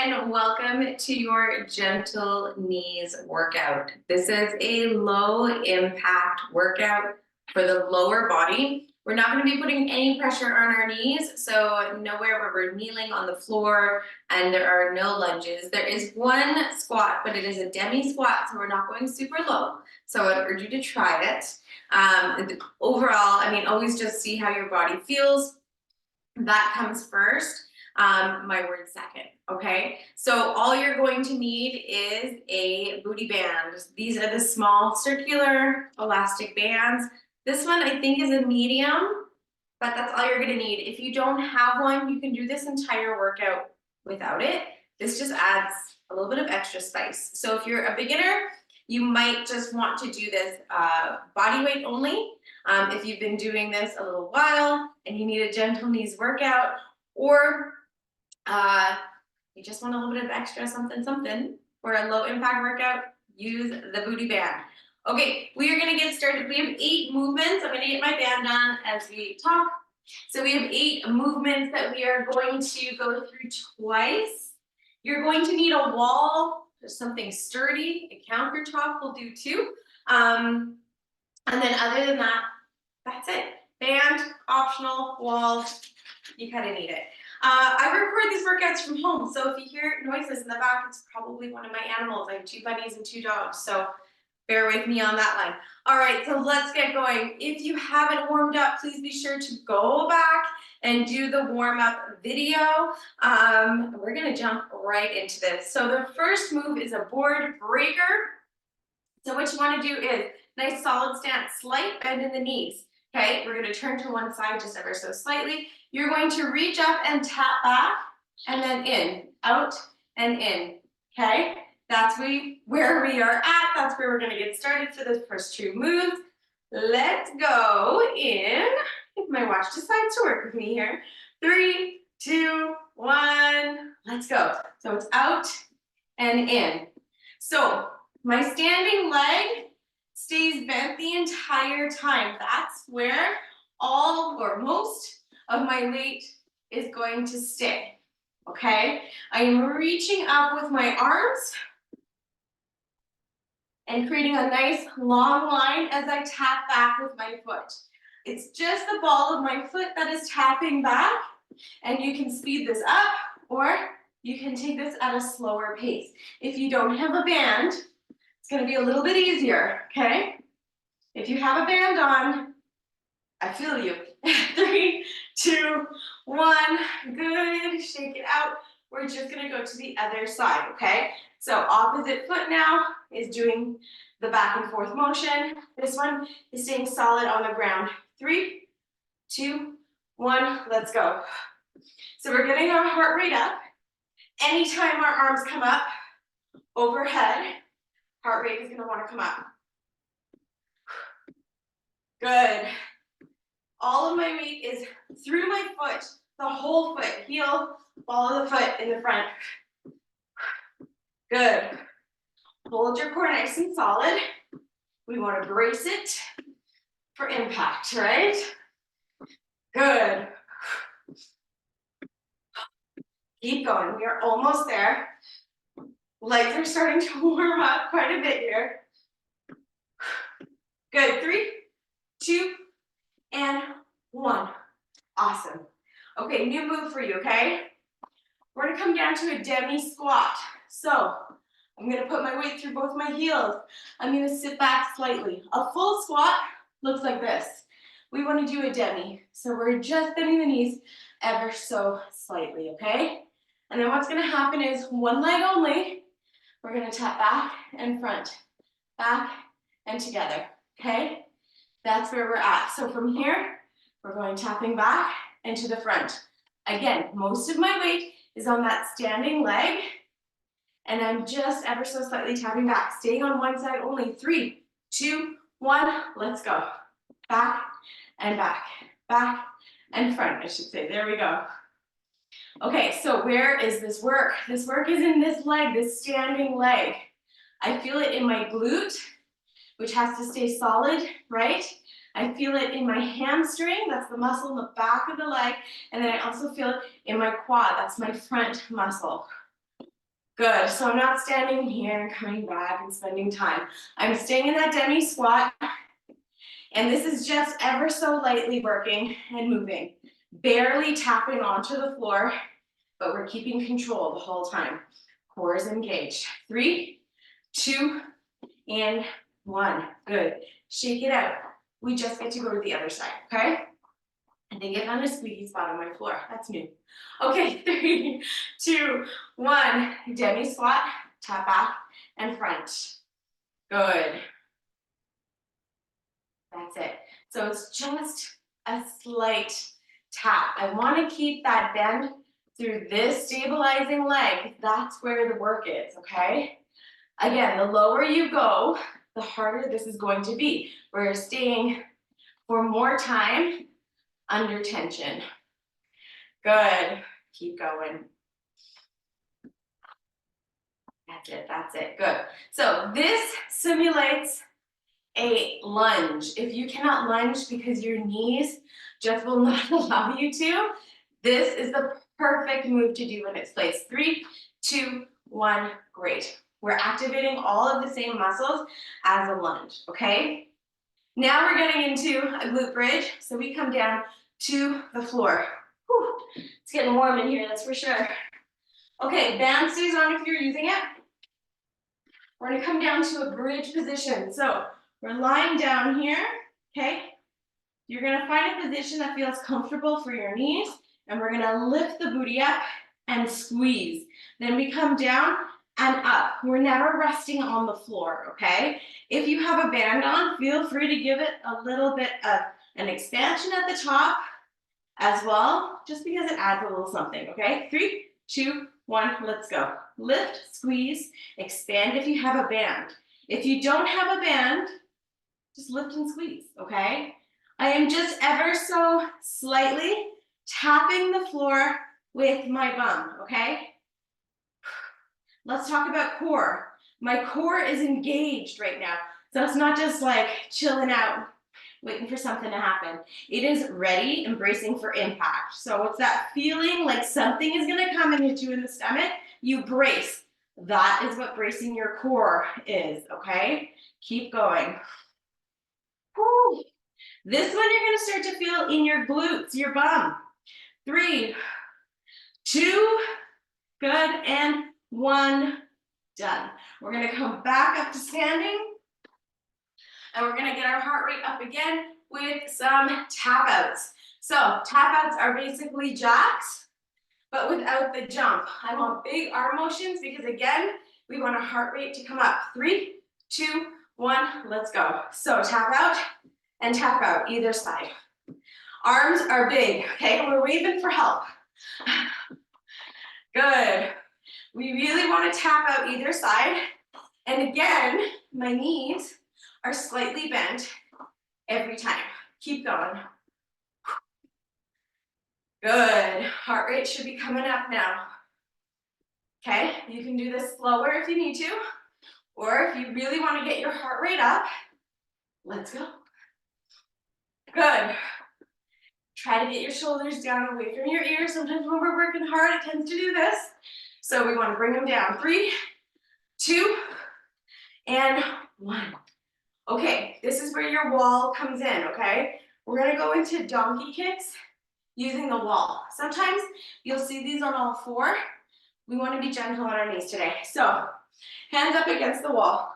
and welcome to your gentle knees workout. This is a low impact workout for the lower body. We're not going to be putting any pressure on our knees, so nowhere where we're kneeling on the floor, and there are no lunges. There is one squat, but it is a Demi Squat, so we're not going super low. So I urge you to try it. Overall, always just see how your body feels. That comes first. My word second, okay? So all you're going to need is a booty band. These are the small circular elastic bands. This one I think is a medium, but that's all you're gonna need. If you don't have one, you can do this entire workout without it. This just adds a little bit of extra spice. So if you're a beginner, you might just want to do this body weight only. If you've been doing this a little while and you need a gentle knees workout, or you just want a little bit of extra something for a low impact workout, use the booty band. Okay, we are gonna get started. We have 8 movements. I'm gonna get my band on as we talk. So we have 8 movements that we are going to go through twice. You're going to need a wall, just something sturdy. A countertop will do too. And then other than that, that's it. Band, optional, wall, you kind of need it. I record these workouts from home, so if you hear noises in the back, it's probably one of my animals. I have 2 bunnies and 2 dogs, so bear with me on that line. All right, so let's get going. If you haven't warmed up, please be sure to go back and do the warm-up video. We're gonna jump right into this. So the first move is a board breaker. So what you wanna do is nice solid stance, slight bend in the knees. Okay, we're gonna turn to one side just ever so slightly. You're going to reach up and tap back, and then in, out, and in, okay? That's where we are at. That's where we're gonna get started for the first 2 moves. Let's go in, if my watch decides to work with me here. 3, 2, 1, let's go. So it's out and in. So my standing leg stays bent the entire time. That's where all or most of my weight is going to stay, okay? I am reaching up with my arms and creating a nice long line as I tap back with my foot. It's just the ball of my foot that is tapping back, and you can speed this up or you can take this at a slower pace. If you don't have a band, it's gonna be a little bit easier, okay? If you have a band on, I feel you. 3, 2, 1, good, shake it out. We're just gonna go to the other side, okay? So opposite foot now is doing the back and forth motion. This one is staying solid on the ground. 3, 2, 1, let's go. So we're getting our heart rate up. Anytime our arms come up overhead, heart rate is gonna wanna come up. Good. All of my weight is through my foot, the whole foot, heel, ball of the foot in the front. Good. Hold your core nice and solid. We want to brace it for impact, right? Good. Keep going. We are almost there. Legs are starting to warm up quite a bit here. Good. 3, 2, and 1. Awesome. Okay, new move for you, okay? We're gonna come down to a Demi Squat. So I'm gonna put my weight through both my heels. I'm gonna sit back slightly. A full squat looks like this. We wanna do a Demi. So we're just bending the knees ever so slightly, okay? And then what's gonna happen is one leg only. We're gonna tap back and front, back and together, okay? That's where we're at. So from here, we're going tapping back and to the front. Again, most of my weight is on that standing leg, and I'm just ever so slightly tapping back, staying on one side only. 3, 2, 1, let's go. Back and back, back and front, I should say. There we go. Okay, so where is this work? This work is in this leg, this standing leg. I feel it in my glute, which has to stay solid, right? I feel it in my hamstring, that's the muscle in the back of the leg, and then I also feel it in my quad, that's my front muscle. Good, so I'm not standing here and coming back and spending time. I'm staying in that Demi Squat, and this is just ever so lightly working and moving. Barely tapping onto the floor, but we're keeping control the whole time. Core is engaged. 3, 2, and 1. Good. Shake it out. We just get to go to the other side, okay? And then get on a squeaky spot on my floor. That's new. Okay, 3, 2, 1. Demi squat, tap back and front. Good. That's it. So it's just a slight tap. I want to keep that bend through this stabilizing leg. That's where the work is, okay? Again, the lower you go, the harder this is going to be. We're staying for more time under tension. Good. Keep going. That's it, good. So this simulates a lunge. If you cannot lunge because your knees just will not allow you to, this is the perfect move to do in its place. 3, 2, 1, great. We're activating all of the same muscles as a lunge, okay? Now we're getting into a glute bridge, so we come down to the floor. Whew. It's getting warm in here, that's for sure. Okay, band stays on if you're using it. We're gonna come down to a bridge position. So we're lying down here, okay? You're gonna find a position that feels comfortable for your knees, and we're gonna lift the booty up and squeeze. Then we come down and up. We're never resting on the floor, okay? If you have a band on, feel free to give it a little bit of an expansion at the top as well, just because it adds a little something, okay? 3, 2, 1, let's go. Lift, squeeze, expand if you have a band. If you don't have a band, just lift and squeeze, okay? I am just ever so slightly tapping the floor with my bum, okay? Let's talk about core. My core is engaged right now. So it's not just like chilling out, waiting for something to happen. It is ready, embracing for impact. So it's that feeling like something is gonna come and hit you in the stomach, you brace. That is what bracing your core is, okay? Keep going. Whew. This one you're gonna start to feel in your glutes, your bum. 3, 2, good, and 1, done. We're gonna come back up to standing, and we're gonna get our heart rate up again with some tap outs. So tap outs are basically jacks, but without the jump. I want big arm motions because again, we want our heart rate to come up. 3, 2, 1, let's go. So tap out and tap out either side. Arms are big, okay? We're waving for help. Good. We really want to tap out either side. And again, my knees are slightly bent every time. Keep going. Good. Heart rate should be coming up now. Okay, you can do this slower if you need to, or if you really want to get your heart rate up, let's go. Good. Try to get your shoulders down away from your ears. Sometimes when we're working hard, it tends to do this. So we want to bring them down. 3, 2, and 1. Okay, this is where your wall comes in, okay? We're gonna go into donkey kicks using the wall. Sometimes you'll see these on all 4. We want to be gentle on our knees today. So, hands up against the wall.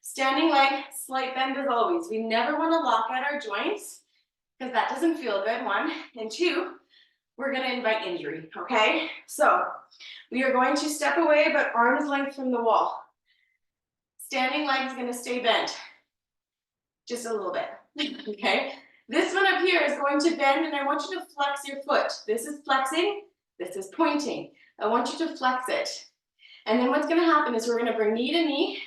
Standing leg, slight bend as always. We never want to lock at our joints because that doesn't feel good, 1. And 2, we're going to invite injury, okay? So, we are going to step away about arm's length from the wall. Standing leg is going to stay bent. Just a little bit, okay? This one up here is going to bend, and I want you to flex your foot. This is flexing, this is pointing. I want you to flex it. And then what's gonna happen is we're gonna bring knee to knee,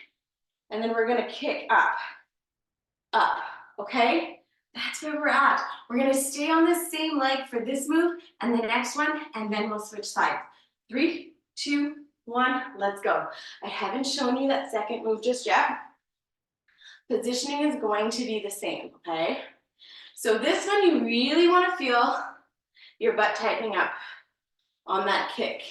and then we're gonna kick up, okay? That's where we're at. We're gonna stay on the same leg for this move, and the next one, and then we'll switch sides. 3, 2, 1, let's go. I haven't shown you that second move just yet. Positioning is going to be the same, okay? So this one, you really wanna feel your butt tightening up on that kick.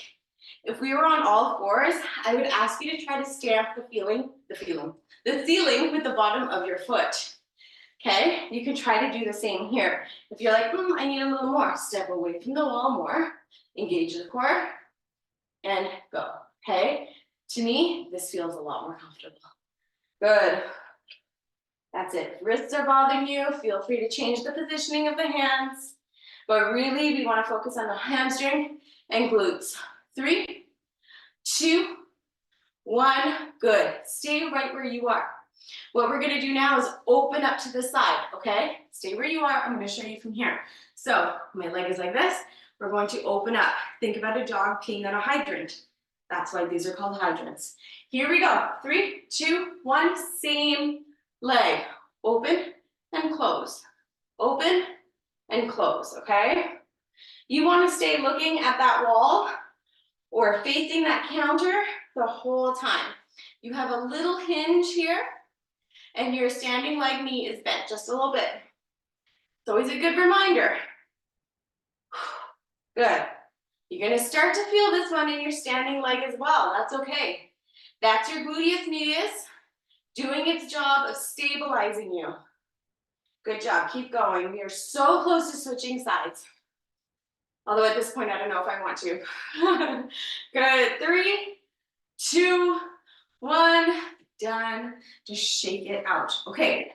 If we were on all fours, I would ask you to try to stamp the ceiling with the bottom of your foot. Okay, you can try to do the same here. If you're like, I need a little more, step away from the wall more, engage the core, and go. Okay, to me, this feels a lot more comfortable. Good. That's it. If wrists are bothering you, feel free to change the positioning of the hands. But really, we want to focus on the hamstring and glutes. 3, 2, 1. Good. Stay right where you are. What we're going to do now is open up to the side, okay? Stay where you are. I'm going to show you from here. So my leg is like this. We're going to open up. Think about a dog peeing on a hydrant. That's why these are called hydrants. Here we go. 3, 2, 1. Same leg. Open and close. Open and close, okay? You want to stay looking at that wall or facing that counter the whole time. You have a little hinge here, and your standing leg knee is bent just a little bit. It's always a good reminder. Good. You're going to start to feel this one in your standing leg as well. That's okay. That's your gluteus medius doing its job of stabilizing you. Good job. Keep going. We are so close to switching sides. Although at this point, I don't know if I want to. Good. 3, 2, 1. Done. Just shake it out. Okay.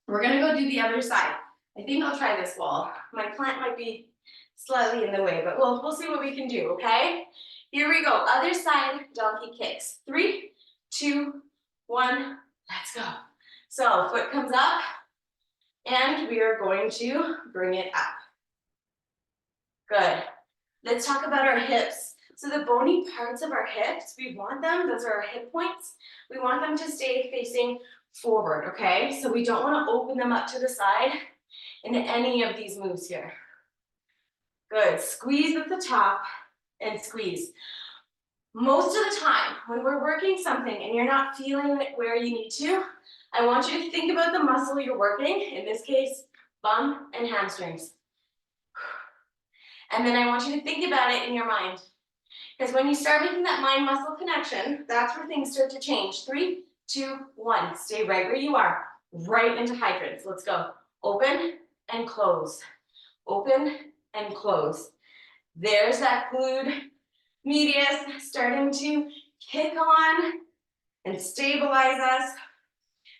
We're going to go do the other side. I think I'll try this wall. My plant might be slightly in the way, but we'll see what we can do, okay? Here we go. Other side, donkey kicks. 3, 2, 1. Let's go. So foot comes up, and we are going to bring it up. Good. Let's talk about our hips. So the bony parts of our hips, we want them, those are our hip points, we want them to stay facing forward, okay? So we don't want to open them up to the side in any of these moves here. Good. Squeeze at the top and squeeze. Most of the time, when we're working something and you're not feeling it where you need to, I want you to think about the muscle you're working, in this case, bum and hamstrings. And then I want you to think about it in your mind. Because when you start making that mind-muscle connection, that's where things start to change. 3, 2, 1. Stay right where you are. Right into hydrants. Let's go. Open and close. Open and close. There's that glute medius starting to kick on and stabilize us.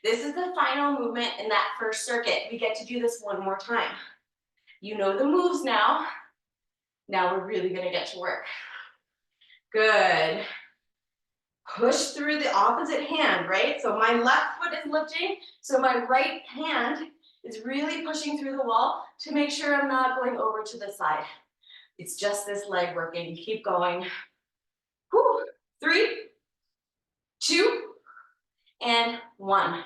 This is the final movement in that first circuit. We get to do this one more time. You know the moves now. Now we're really going to get to work. Good. Push through the opposite hand, right? So my left foot is lifting, so my right hand is really pushing through the wall to make sure I'm not going over to the side. It's just this leg working. Keep going. Whew. 3, 2, and 1.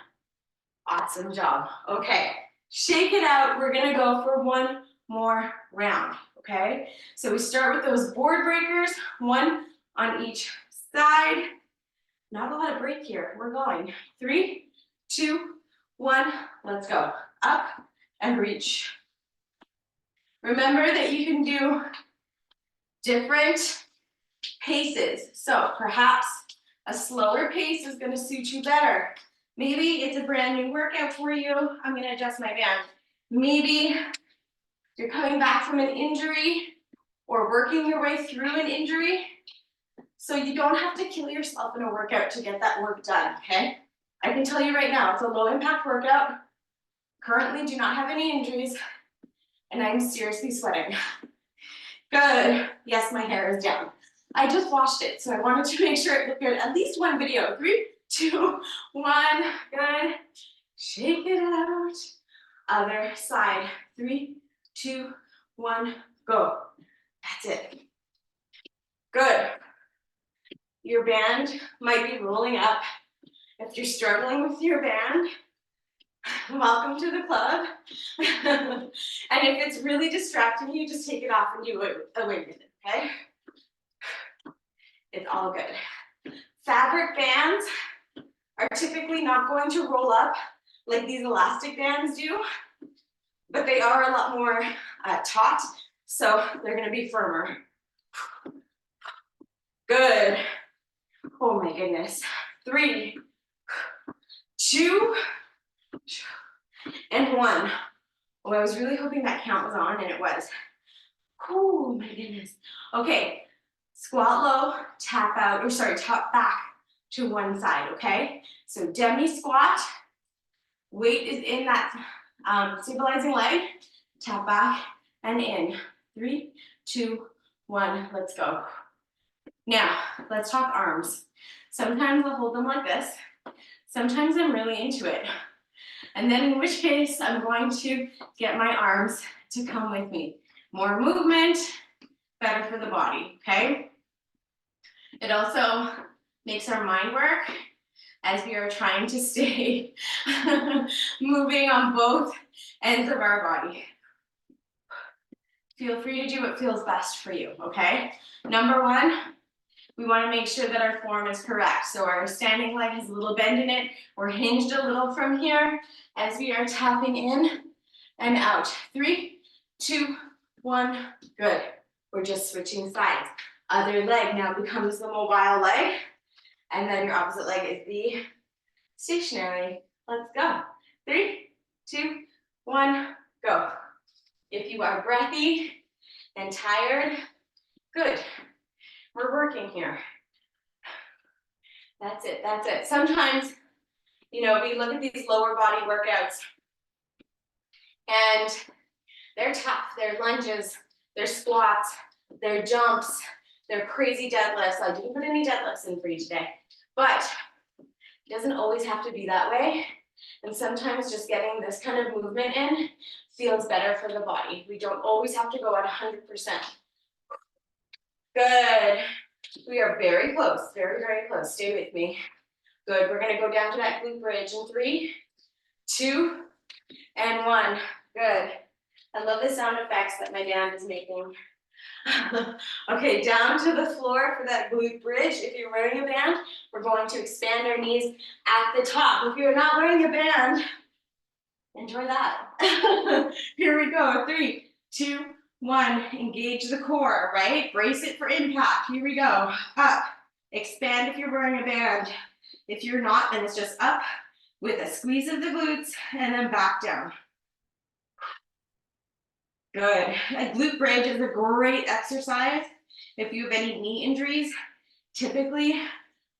Awesome job. Okay, shake it out. We're gonna go for one more round, okay? So we start with those board breakers, 1 on each side. Not a lot of break here. We're going. 3, 2, 1. Let's go. Up and reach. Remember that you can do different paces. So perhaps a slower pace is going to suit you better. Maybe it's a brand new workout for you. I'm going to adjust my band. Maybe you're coming back from an injury or working your way through an injury. So you don't have to kill yourself in a workout to get that work done, okay? I can tell you right now, it's a low impact workout. Currently do not have any injuries, and I'm seriously sweating. Good. Yes, my hair is down. I just washed it, so I wanted to make sure it looked good. At least one video. 3, 2, 1. Good. Shake it out. Other side. 3, 2, 1. Go. That's it. Good. Your band might be rolling up. If you're struggling with your band, welcome to the club. And if it's really distracting you, just take it off and do it away with it, okay? It's all good. Fabric bands are typically not going to roll up like these elastic bands do, but they are a lot more taut, so they're going to be firmer. Good. Oh my goodness. 3, 2, and 1. Oh, I was really hoping that count was on, and it was. Oh my goodness. Okay, squat low, tap out, or sorry, tap back to one side, okay? So demi squat, weight is in that stabilizing leg, tap back and in. 3, 2, 1, let's go. Now, let's talk arms. Sometimes I'll hold them like this. Sometimes I'm really into it. And then in which case, I'm going to get my arms to come with me. More movement, better for the body, okay? It also makes our mind work as we are trying to stay moving on both ends of our body. Feel free to do what feels best for you, okay? Number 1, we want to make sure that our form is correct. So our standing leg has a little bend in it. We're hinged a little from here as we are tapping in and out. 3, 2, 1, good. We're just switching sides. Other leg now becomes the mobile leg, and then your opposite leg is the stationary. Let's go. 3, 2, 1, go. If you are breathy and tired, good. We're working here. That's it, that's it. Sometimes, you know, we look at these lower body workouts and they're tough. They're lunges, they're squats, they're jumps, they're crazy deadlifts. I didn't put any deadlifts in for you today, but it doesn't always have to be that way. And sometimes just getting this kind of movement in feels better for the body. We don't always have to go at 100%. Good. We are very close, very, very close. Stay with me. Good. We're going to go down to that glute bridge in 3, 2, and 1. Good. I love the sound effects that my band is making. Okay, down to the floor for that glute bridge. If you're wearing a band, we're going to expand our knees at the top. If you're not wearing a band, enjoy that. Here we go. 3, 2, 1. Engage the core, right? Brace it for impact. Here we go. Up. Expand if you're wearing a band. If you're not, then it's just up with a squeeze of the glutes and then back down. Good. A glute bridge is a great exercise if you have any knee injuries. Typically,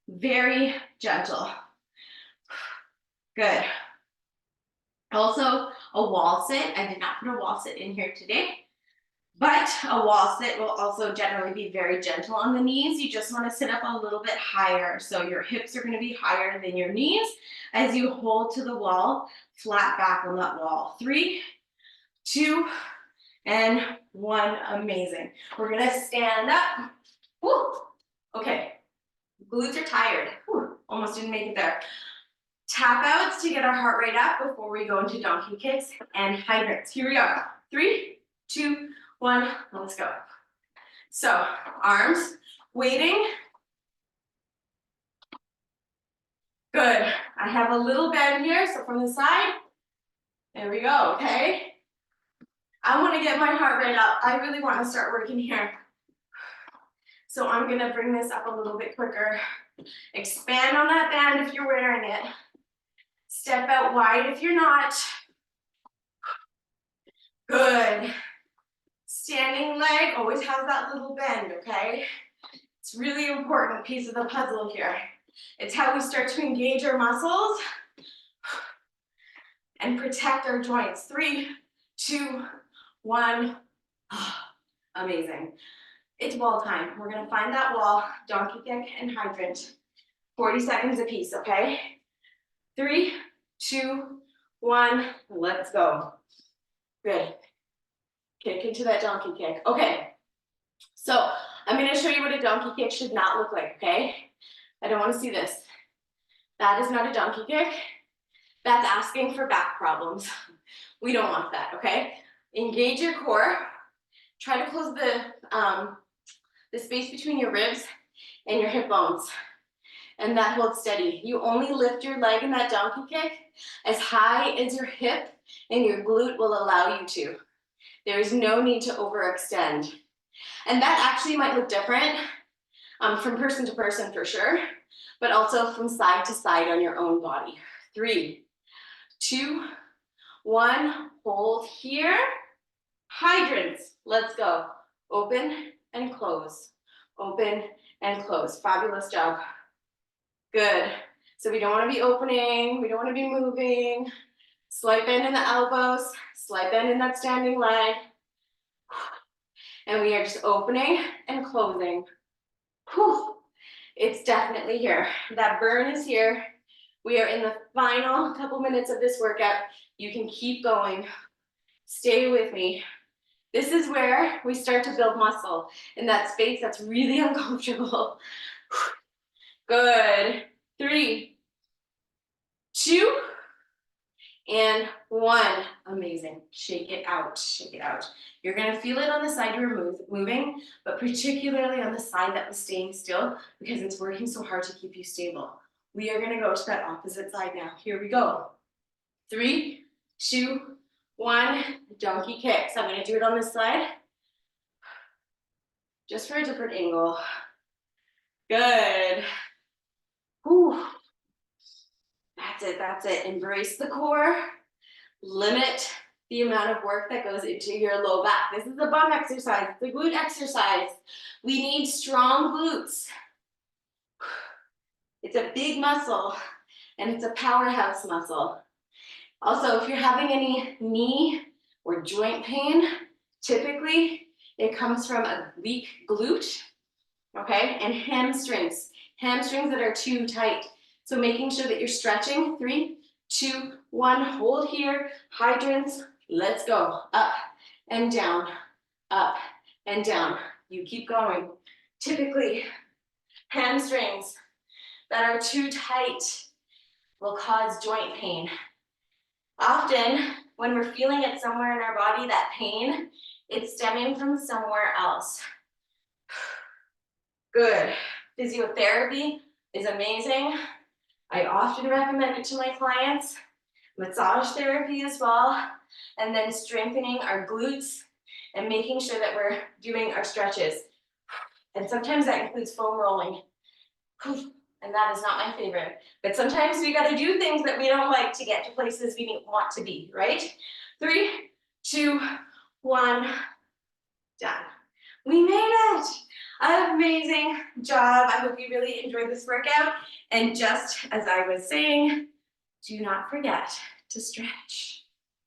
very gentle. Good. Also, a wall sit. I did not put a wall sit in here today, but a wall sit will also generally be very gentle on the knees. You just want to sit up a little bit higher. So your hips are going to be higher than your knees as you hold to the wall, flat back on that wall. 3, 2, and 1. Amazing. We're going to stand up. Woo. Okay. Glutes are tired. Whew. Almost didn't make it there. Tap outs to get our heart rate up before we go into donkey kicks and hydrants. Here we go. 3, 2, 1. Let's go. So arms, waiting. Good. I have a little bend here, so from the side. There we go, okay? I want to get my heart rate up. I really want to start working here. So I'm going to bring this up a little bit quicker. Expand on that band if you're wearing it. Step out wide if you're not. Good. Standing leg always has that little bend, okay? It's really important piece of the puzzle here. It's how we start to engage our muscles and protect our joints. 3, 2, 1. Amazing. It's wall time. We're going to find that wall, donkey kick, and hydrant. 40 seconds apiece, okay? 3, 2, 1. Let's go. Good. Kick into that donkey kick. Okay. So I'm going to show you what a donkey kick should not look like, okay? I don't want to see this. That is not a donkey kick. That's asking for back problems. We don't want that, okay? Engage your core. Try to close the space between your ribs and your hip bones. And that holds steady. You only lift your leg in that donkey kick as high as your hip and your glute will allow you to. There is no need to overextend. And that actually might look different from person to person for sure, but also from side to side on your own body. 3, 2, 1, hold here. Hydrants, let's go. Open and close, open and close. Fabulous job. Good. So we don't want to be opening, we don't want to be moving. Slight bend in the elbows, slight bend in that standing leg. And we are just opening and closing. Whew. It's definitely here. That burn is here. We are in the final couple minutes of this workout. You can keep going. Stay with me. This is where we start to build muscle in that space that's really uncomfortable. Good. 3, 2, and 1. Amazing. Shake it out. Shake it out. You're going to feel it on the side you were moving, but particularly on the side that was staying still because it's working so hard to keep you stable. We are going to go to that opposite side now. Here we go. 3, 2, 1. Donkey kick. So I'm going to do it on this side just for a different angle. Good. Whew. That's it. That's it. Embrace the core. Limit the amount of work that goes into your low back. This is the bum exercise, the glute exercise. We need strong glutes. It's a big muscle and it's a powerhouse muscle. Also, if you're having any knee or joint pain, typically it comes from a weak glute, okay? And hamstrings that are too tight. So making sure that you're stretching. 3, 2, 1, hold here. Hydrants, let's go. Up and down, up and down. You keep going. Typically, hamstrings that are too tight will cause joint pain. Often, when we're feeling it somewhere in our body, that pain, it's stemming from somewhere else. Good. Physiotherapy is amazing. I often recommend it to my clients. Massage therapy as well. And then strengthening our glutes and making sure that we're doing our stretches. And sometimes that includes foam rolling. And that is not my favorite. But sometimes we got to do things that we don't like to get to places we want to be, right? 3, 2, 1, done. We made it. Amazing job. I hope you really enjoyed this workout. And just as I was saying, do not forget to stretch.